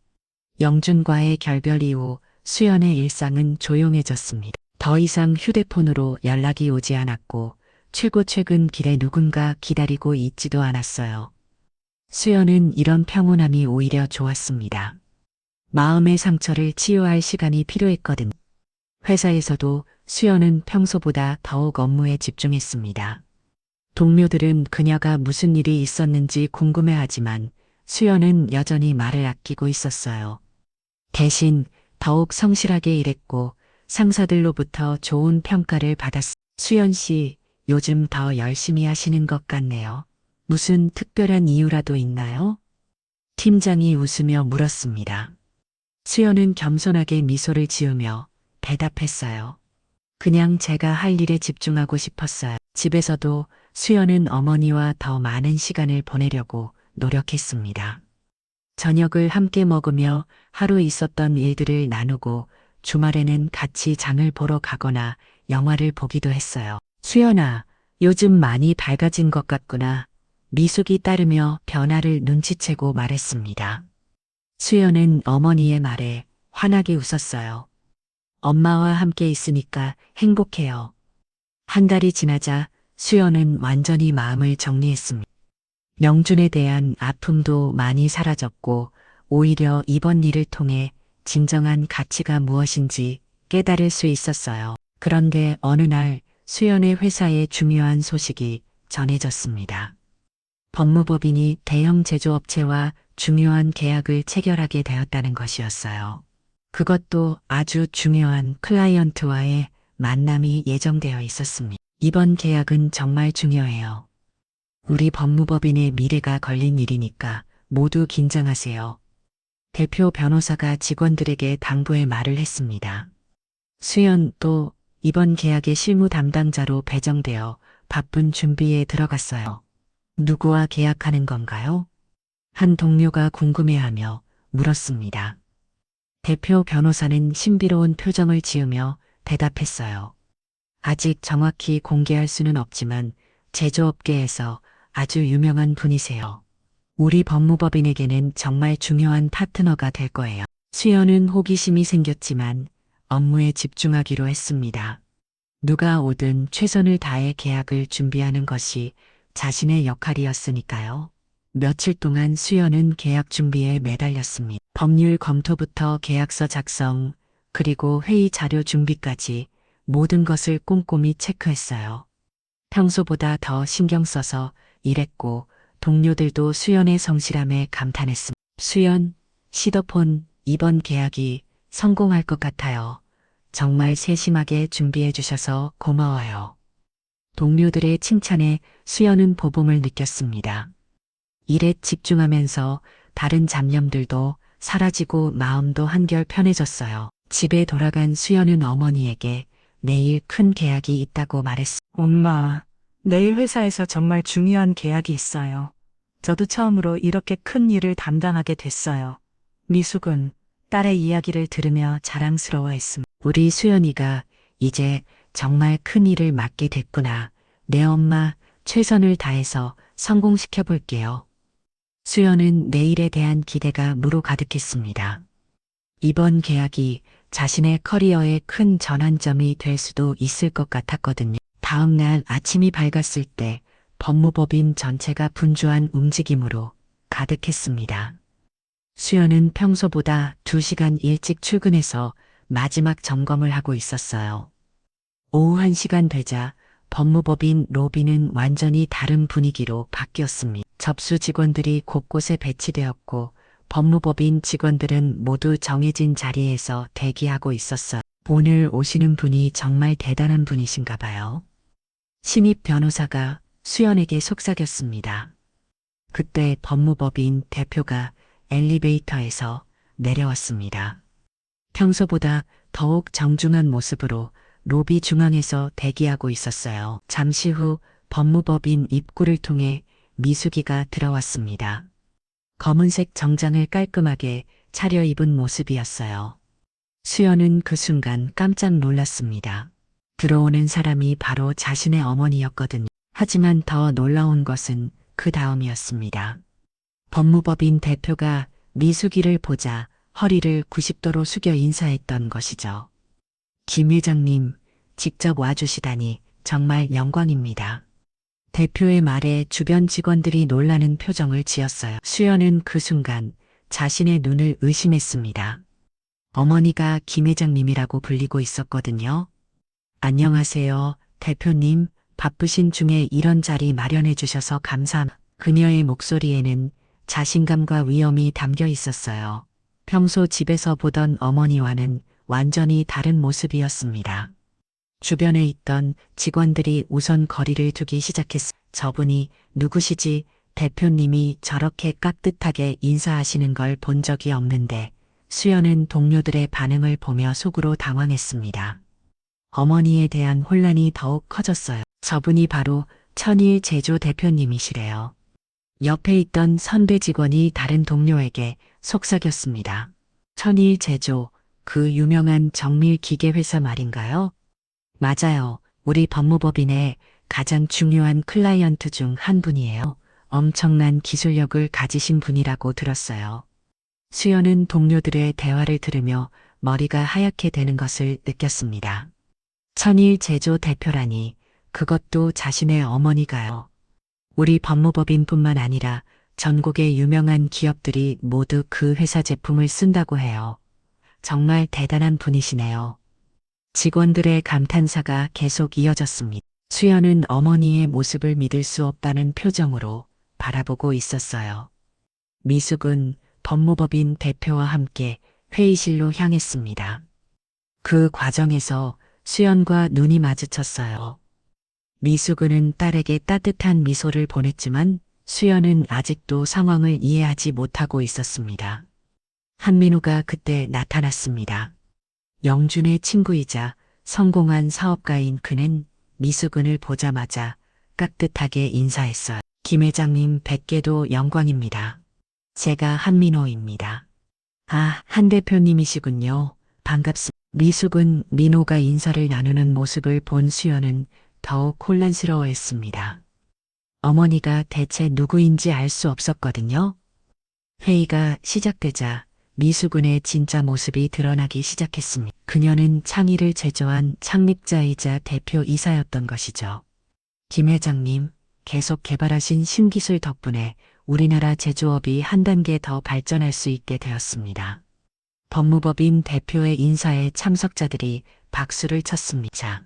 영준과의 결별 이후 수연의 일상은 조용해졌습니다. 더 이상 휴대폰으로 연락이 오지 않았고 최근 길에 누군가 기다리고 있지도 않았어요. 수연은 이런 평온함이 오히려 좋았습니다. 마음의 상처를 치유할 시간이 필요했거든. 회사에서도 수연은 평소보다 더욱 업무에 집중했습니다. 동료들은 그녀가 무슨 일이 있었는지 궁금해하지만 수연은 여전히 말을 아끼고 있었어요. 대신 더욱 성실하게 일했고 상사들로부터 좋은 평가를 받았습니다. 수연 씨, 요즘 더 열심히 하시는 것 같네요. 무슨 특별한 이유라도 있나요? 팀장이 웃으며 물었습니다. 수연은 겸손하게 미소를 지으며 대답했어요. 그냥 제가 할 일에 집중하고 싶었어요. 집에서도 수연은 어머니와 더 많은 시간을 보내려고 노력했습니다. 저녁을 함께 먹으며 하루 있었던 일들을 나누고 주말에는 같이 장을 보러 가거나 영화를 보기도 했어요. 수연아, 요즘 많이 밝아진 것 같구나. 미숙이 따르며 변화를 눈치채고 말했습니다. 수연은 어머니의 말에 환하게 웃었어요. 엄마와 함께 있으니까 행복해요. 한 달이 지나자 수연은 완전히 마음을 정리했습니다. 명준에 대한 아픔도 많이 사라졌고 오히려 이번 일을 통해 진정한 가치가 무엇인지 깨달을 수 있었어요. 그런데 어느 날 수연의 회사에 중요한 소식이 전해졌습니다. 법무법인이 대형 제조업체와 중요한 계약을 체결하게 되었다는 것이었어요. 그것도 아주 중요한 클라이언트와의 만남이 예정되어 있었습니다. 이번 계약은 정말 중요해요. 우리 법무법인의 미래가 걸린 일이니까 모두 긴장하세요. 대표 변호사가 직원들에게 당부의 말을 했습니다. 수연 또 이번 계약의 실무 담당자로 배정되어 바쁜 준비에 들어갔어요. 누구와 계약하는 건가요? 한 동료가 궁금해하며 물었습니다. 대표 변호사는 신비로운 표정을 지으며 대답했어요. 아직 정확히 공개할 수는 없지만 제조업계에서 아주 유명한 분이세요. 우리 법무법인에게는 정말 중요한 파트너가 될 거예요. 수연은 호기심이 생겼지만 업무에 집중하기로 했습니다. 누가 오든 최선을 다해 계약을 준비하는 것이 자신의 역할이었으니까요. 며칠 동안 수연은 계약 준비에 매달렸습니다. 법률 검토부터 계약서 작성, 그리고 회의 자료 준비까지 모든 것을 꼼꼼히 체크했어요. 평소보다 더 신경 써서 일했고 동료들도 수연의 성실함에 감탄했습니다. 수연, 시더폰 이번 계약이 성공할 것 같아요. 정말 세심하게 준비해 주셔서 고마워요. 동료들의 칭찬에 수연은 보봄을 느꼈습니다. 일에 집중하면서 다른 잡념들도 사라지고 마음도 한결 편해졌어요. 집에 돌아간 수연은 어머니에게 내일 큰 계약이 있다고 말했습니다. 엄마, 내일 회사에서 정말 중요한 계약이 있어요. 저도 처음으로 이렇게 큰 일을 담당하게 됐어요. 미숙은 딸의 이야기를 들으며 자랑스러워했습니다. 우리 수연이가 이제 정말 큰 일을 맡게 됐구나. 내 엄마 최선을 다해서 성공시켜 볼게요. 수연은 내일에 대한 기대가 무로 가득했습니다. 이번 계약이 자신의 커리어의 큰 전환점이 될 수도 있을 것 같았거든요. 다음 날 아침이 밝았을 때 법무법인 전체가 분주한 움직임으로 가득했습니다. 수연은 평소보다 2시간 일찍 출근해서 마지막 점검을 하고 있었어요. 오후 1시간 되자 법무법인 로비는 완전히 다른 분위기로 바뀌었습니다. 접수 직원들이 곳곳에 배치되었고 법무법인 직원들은 모두 정해진 자리에서 대기하고 있었어요. 오늘 오시는 분이 정말 대단한 분이신가 봐요. 신입 변호사가 수연에게 속삭였습니다. 그때 법무법인 대표가 엘리베이터에서 내려왔습니다. 평소보다 더욱 정중한 모습으로 로비 중앙에서 대기하고 있었어요. 잠시 후 법무법인 입구를 통해 미숙이가 들어왔습니다. 검은색 정장을 깔끔하게 차려입은 모습이었어요. 수연은 그 순간 깜짝 놀랐습니다. 들어오는 사람이 바로 자신의 어머니였거든요. 하지만 더 놀라운 것은 그 다음이었습니다. 법무법인 대표가 미숙이를 보자 허리를 90도로 숙여 인사했던 것이죠. 김 회장님, 직접 와주시다니 정말 영광입니다. 대표의 말에 주변 직원들이 놀라는 표정을 지었어요. 수연은 그 순간 자신의 눈을 의심했습니다. 어머니가 김 회장님이라고 불리고 있었거든요. 안녕하세요, 대표님. 바쁘신 중에 이런 자리 마련해 주셔서 감사합니다. 그녀의 목소리에는 자신감과 위엄이 담겨 있었어요. 평소 집에서 보던 어머니와는 완전히 다른 모습이었습니다. 주변에 있던 직원들이 우선 거리를 두기 시작했습니다. 저분이 누구시지? 대표님이 저렇게 깍듯하게 인사하시는 걸 본 적이 없는데 수연은 동료들의 반응을 보며 속으로 당황했습니다. 어머니에 대한 혼란이 더욱 커졌어요. 저분이 바로 천일 제조 대표님이시래요. 옆에 있던 선배 직원이 다른 동료에게 속삭였습니다. 천일 제조, 그 유명한 정밀 기계 회사 말인가요? 맞아요. 우리 법무법인의 가장 중요한 클라이언트 중 한 분이에요. 엄청난 기술력을 가지신 분이라고 들었어요. 수연은 동료들의 대화를 들으며 머리가 하얗게 되는 것을 느꼈습니다. 천일 제조 대표라니, 그것도 자신의 어머니가요. 우리 법무법인뿐만 아니라 전국의 유명한 기업들이 모두 그 회사 제품을 쓴다고 해요. 정말 대단한 분이시네요. 직원들의 감탄사가 계속 이어졌습니다. 수연은 어머니의 모습을 믿을 수 없다는 표정으로 바라보고 있었어요. 미숙은 법무법인 대표와 함께 회의실로 향했습니다. 그 과정에서 수연과 눈이 마주쳤어요. 미숙은 딸에게 따뜻한 미소를 보냈지만 수연은 아직도 상황을 이해하지 못하고 있었습니다. 한민우가 그때 나타났습니다. 영준의 친구이자 성공한 사업가인 그는 미숙은을 보자마자 깍듯하게 인사했어요. 김 회장님 뵙게도 영광입니다. 제가 한민호입니다. 아, 한 대표님이시군요. 반갑습니다. 미숙은 민호가 인사를 나누는 모습을 본 수연은 더욱 혼란스러워했습니다. 어머니가 대체 누구인지 알 수 없었거든요. 회의가 시작되자 미숙은의 진짜 모습이 드러나기 시작했습니다. 그녀는 창의를 제조한 창립자이자 대표이사였던 것이죠. 김 회장님, 계속 개발하신 신기술 덕분에 우리나라 제조업이 한 단계 더 발전할 수 있게 되었습니다. 법무법인 대표의 인사에 참석자들이 박수를 쳤습니다.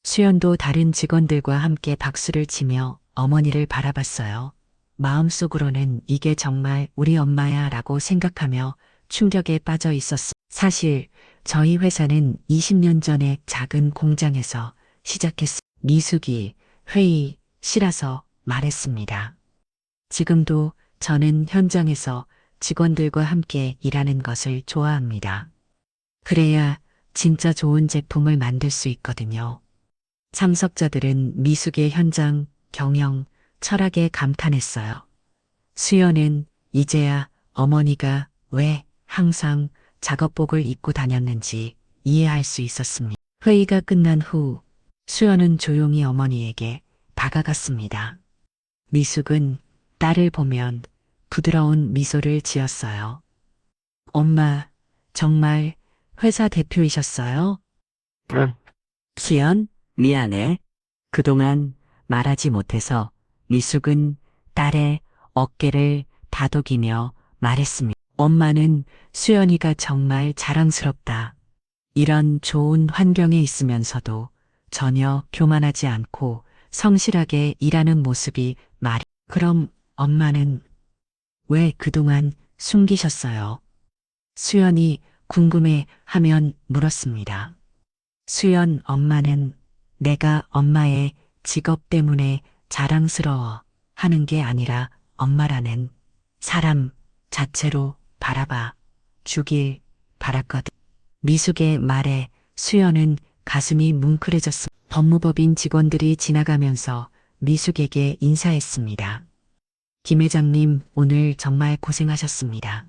수연도 다른 직원들과 함께 박수를 치며 어머니를 바라봤어요. 마음속으로는 이게 정말 우리 엄마야 라고 생각하며 충격에 빠져 있었습니다. 사실 저희 회사는 20년 전에 작은 공장에서 시작했습니다. 미숙이 회의실에서 말했습니다. 지금도 저는 현장에서 직원들과 함께 일하는 것을 좋아합니다. 그래야 진짜 좋은 제품을 만들 수 있거든요. 참석자들은 미숙의 현장, 경영, 철학에 감탄했어요. 수연은 이제야 어머니가 왜 항상 작업복을 입고 다녔는지 이해할 수 있었습니다. 회의가 끝난 후 수연은 조용히 어머니에게 다가갔습니다. 미숙은 딸을 보면 부드러운 미소를 지었어요. 엄마, 정말 회사 대표이셨어요? 수연, 미안해. 그동안 말하지 못해서. 미숙은 딸의 어깨를 다독이며 말했습니다. 엄마는 수연이가 정말 자랑스럽다. 이런 좋은 환경에 있으면서도 전혀 교만하지 않고 성실하게 일하는 모습이 말이. 그럼 엄마는 왜 그동안 숨기셨어요? 수연이 궁금해하면 물었습니다. 수연 엄마는 내가 엄마의 직업 때문에 자랑스러워 하는 게 아니라 엄마라는 사람 자체로 바라봐 주길 바랐거든. 미숙의 말에 수연은 가슴이 뭉클해졌습니다. 법무법인 직원들이 지나가면서 미숙에게 인사했습니다. 김 회장님, 오늘 정말 고생하셨습니다.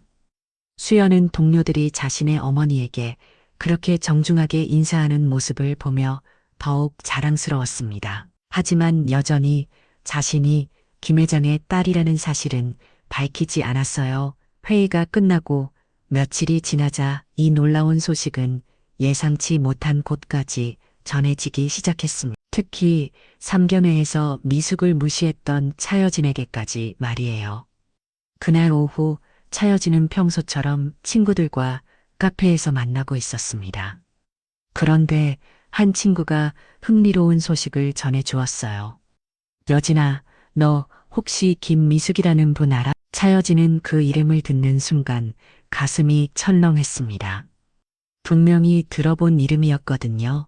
수연은 동료들이 자신의 어머니에게 그렇게 정중하게 인사하는 모습을 보며 더욱 자랑스러웠습니다. 하지만 여전히 자신이 김 회장의 딸이라는 사실은 밝히지 않았어요. 회의가 끝나고 며칠이 지나자 이 놀라운 소식은 예상치 못한 곳까지 전해지기 시작했습니다. 특히 삼견회에서 미숙을 무시했던 차여진에게까지 말이에요. 그날 오후 차여진은 평소처럼 친구들과 카페에서 만나고 있었습니다. 그런데 한 친구가 흥미로운 소식을 전해주었어요. 여진아, 너 혹시 김미숙이라는 분 알아? 차여진은 그 이름을 듣는 순간 가슴이 철렁했습니다. 분명히 들어본 이름이었거든요.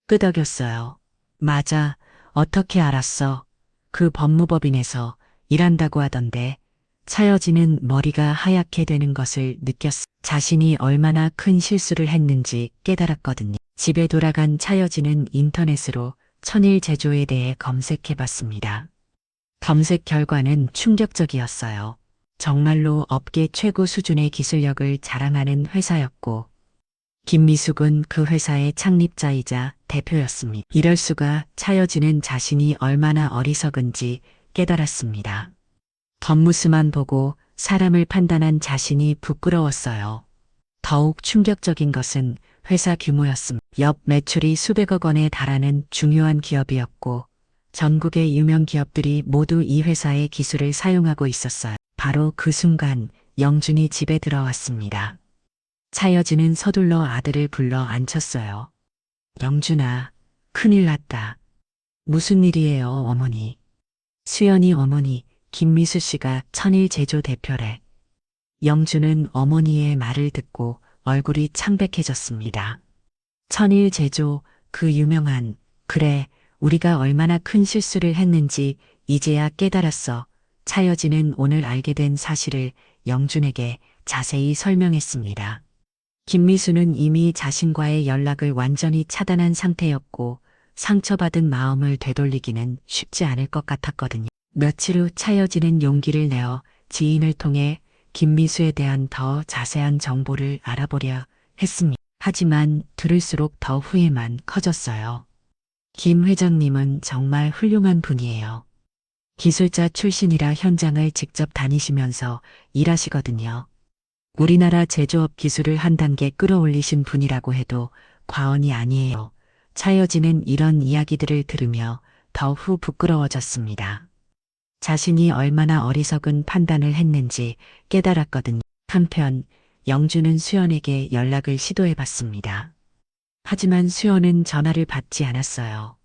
끄덕였어요. 맞아, 어떻게 알았어? 그 법무법인에서 일한다고 하던데. 차여진은 머리가 하얗게 되는 것을 느꼈어. 자신이 얼마나 큰 실수를 했는지 깨달았거든요. 집에 돌아간 차여진은 인터넷으로 천일 제조에 대해 검색해봤습니다. 검색 결과는 충격적이었어요. 정말로 업계 최고 수준의 기술력을 자랑하는 회사였고, 김미숙은 그 회사의 창립자이자 대표였습니다. 이럴 수가. 차여진은 자신이 얼마나 어리석은지 깨달았습니다. 겉모습만 보고 사람을 판단한 자신이 부끄러웠어요. 더욱 충격적인 것은 회사 규모였습니다. 연 매출이 수백억 원에 달하는 중요한 기업이었고, 전국의 유명 기업들이 모두 이 회사의 기술을 사용하고 있었어요. 바로 그 순간 영준이 집에 들어왔습니다. 차여진은 서둘러 아들을 불러 앉혔어요. 영준아, 큰일 났다. 무슨 일이에요, 어머니? 수연이 어머니, 김미수 씨가 천일 제조 대표래. 영준은 어머니의 말을 듣고 얼굴이 창백해졌습니다. 천일 제조, 그 유명한, 그래, 우리가 얼마나 큰 실수를 했는지 이제야 깨달았어. 차여진은 오늘 알게 된 사실을 영준에게 자세히 설명했습니다. 김미수는 이미 자신과의 연락을 완전히 차단한 상태였고 상처받은 마음을 되돌리기는 쉽지 않을 것 같았거든요. 며칠 후 차여진은 용기를 내어 지인을 통해 김미수에 대한 더 자세한 정보를 알아보려 했습니다. 하지만 들을수록 더 후회만 커졌어요. 김 회장님은 정말 훌륭한 분이에요. 기술자 출신이라 현장을 직접 다니시면서 일하시거든요. 우리나라 제조업 기술을 한 단계 끌어올리신 분이라고 해도 과언이 아니에요. 차여진은 이런 이야기들을 들으며 더후 부끄러워졌습니다. 자신이 얼마나 어리석은 판단을 했는지 깨달았거든요. 한편 영준은 수연에게 연락을 시도해봤습니다. 하지만 수연은 전화를 받지 않았어요.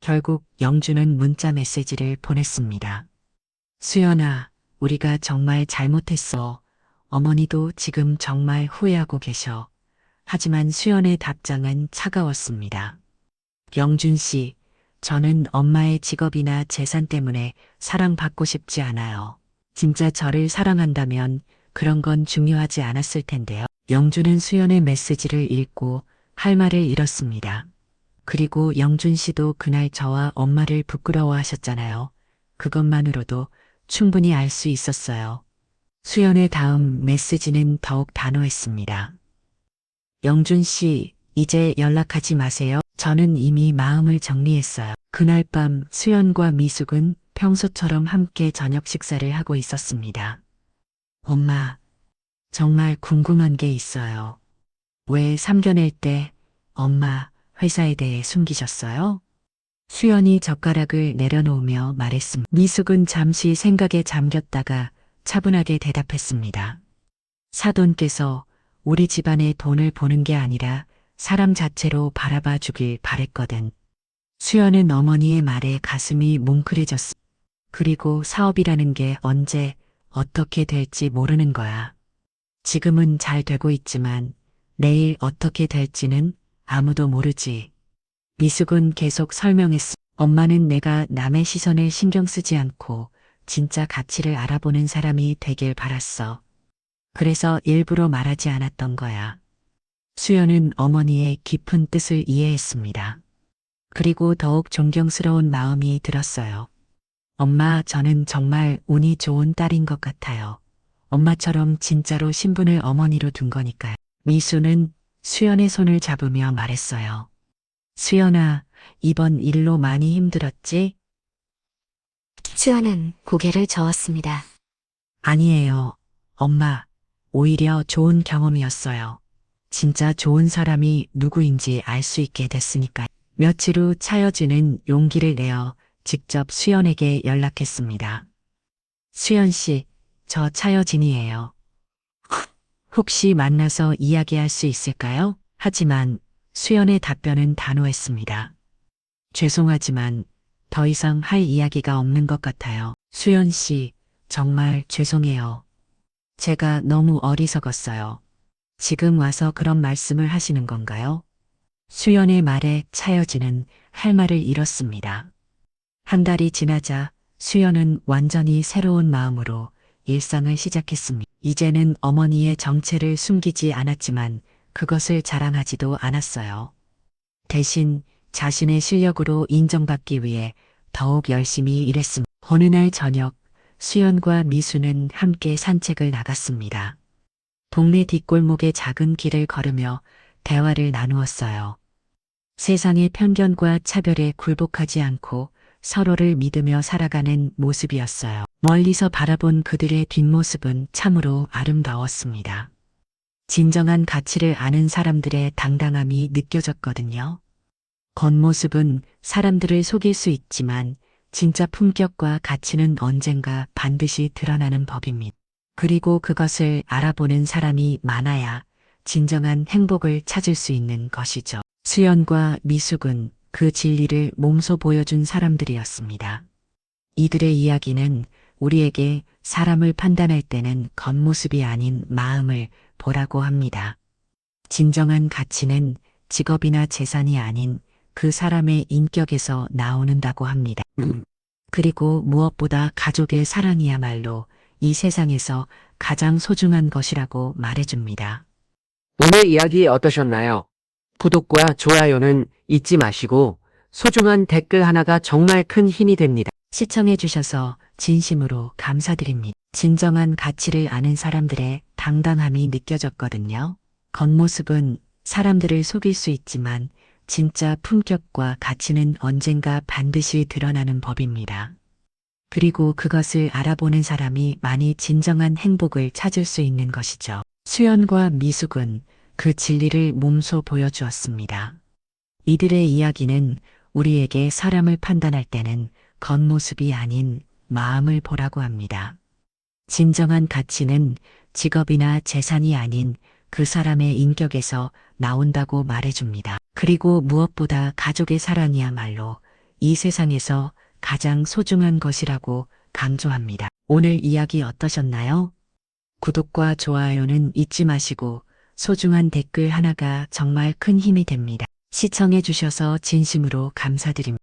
결국 영준은 문자 메시지를 보냈습니다. 수연아, 우리가 정말 잘못했어. 어머니도 지금 정말 후회하고 계셔. 하지만 수연의 답장은 차가웠습니다. 영준 씨, 저는 엄마의 직업이나 재산 때문에 사랑받고 싶지 않아요. 진짜 저를 사랑한다면 그런 건 중요하지 않았을 텐데요. 영준은 수연의 메시지를 읽고 할 말을 잃었습니다. 그리고 영준 씨도 그날 저와 엄마를 부끄러워하셨잖아요. 그것만으로도 충분히 알 수 있었어요. 수연의 다음 메시지는 더욱 단호했습니다. 영준 씨, 이제 연락하지 마세요. 저는 이미 마음을 정리했어요. 그날 밤 수연과 미숙은 평소처럼 함께 저녁 식사를 하고 있었습니다. 엄마, 정말 궁금한 게 있어요. 왜 삼겨낼 때 엄마 회사에 대해 숨기셨어요? 수연이 젓가락을 내려놓으며 말했습니다. 미숙은 잠시 생각에 잠겼다가 차분하게 대답했습니다. 사돈께서 우리 집안의 돈을 보는 게 아니라 사람 자체로 바라봐 주길 바랬거든. 수연은 어머니의 말에 가슴이 뭉클해졌습니다. 그리고 사업이라는 게 언제 어떻게 될지 모르는 거야. 지금은 잘 되고 있지만 내일 어떻게 될지는 아무도 모르지. 미숙은 계속 설명했어. 엄마는 내가 남의 시선을 신경 쓰지 않고 진짜 가치를 알아보는 사람이 되길 바랐어. 그래서 일부러 말하지 않았던 거야. 수연은 어머니의 깊은 뜻을 이해했습니다. 그리고 더욱 존경스러운 마음이 들었어요. 엄마, 저는 정말 운이 좋은 딸인 것 같아요. 엄마처럼 진짜로 신분을 어머니로 둔 거니까요. 미수는 수연의 손을 잡으며 말했어요. 수연아, 이번 일로 많이 힘들었지? 수연은 고개를 저었습니다. 아니에요. 엄마, 오히려 좋은 경험이었어요. 진짜 좋은 사람이 누구인지 알 수 있게 됐으니까요. 며칠 후 차여진은 용기를 내어 직접 수연에게 연락했습니다. 수연 씨, 저 차여진이에요. 혹시 만나서 이야기할 수 있을까요? 하지만 수연의 답변은 단호했습니다. 죄송하지만 더 이상 할 이야기가 없는 것 같아요. 수연 씨, 정말 죄송해요. 제가 너무 어리석었어요. 지금 와서 그런 말씀을 하시는 건가요? 수연의 말에 차여진은 할 말을 잃었습니다. 한 달이 지나자 수연은 완전히 새로운 마음으로 일상을 시작했습니다. 이제는 어머니의 정체를 숨기지 않았지만 그것을 자랑하지도 않았어요. 대신 자신의 실력으로 인정받기 위해 더욱 열심히 일했습니다. 어느 날 저녁, 수연과 미수는 함께 산책을 나갔습니다. 동네 뒷골목의 작은 길을 걸으며 대화를 나누었어요. 세상의 편견과 차별에 굴복하지 않고 서로를 믿으며 살아가는 모습이었어요. 멀리서 바라본 그들의 뒷모습은 참으로 아름다웠습니다. 진정한 가치를 아는 사람들의 당당함이 느껴졌거든요. 겉모습은 사람들을 속일 수 있지만 진짜 품격과 가치는 언젠가 반드시 드러나는 법입니다. 그리고 그것을 알아보는 사람이 많아야 진정한 행복을 찾을 수 있는 것이죠. 수연과 미숙은 그 진리를 몸소 보여준 사람들이었습니다. 이들의 이야기는 우리에게 사람을 판단할 때는 겉모습이 아닌 마음을 보라고 합니다. 진정한 가치는 직업이나 재산이 아닌 그 사람의 인격에서 나오는다고 합니다. 그리고 무엇보다 가족의 사랑이야말로 이 세상에서 가장 소중한 것이라고 말해줍니다. 오늘 이야기 어떠셨나요? 구독과 좋아요는 잊지 마시고 소중한 댓글 하나가 정말 큰 힘이 됩니다. 시청해주셔서 진심으로 감사드립니다. 진정한 가치를 아는 사람들의 당당함이 느껴졌거든요. 겉모습은 사람들을 속일 수 있지만 진짜 품격과 가치는 언젠가 반드시 드러나는 법입니다. 그리고 그것을 알아보는 사람이 많이 진정한 행복을 찾을 수 있는 것이죠. 수연과 미숙은 그 진리를 몸소 보여주었습니다. 이들의 이야기는 우리에게 사람을 판단할 때는 겉모습이 아닌 마음을 보라고 합니다. 진정한 가치는 직업이나 재산이 아닌 그 사람의 인격에서 나온다고 말해줍니다. 그리고 무엇보다 가족의 사랑이야말로 이 세상에서 가장 소중한 것이라고 강조합니다. 오늘 이야기 어떠셨나요? 구독과 좋아요는 잊지 마시고 소중한 댓글 하나가 정말 큰 힘이 됩니다. 시청해주셔서 진심으로 감사드립니다.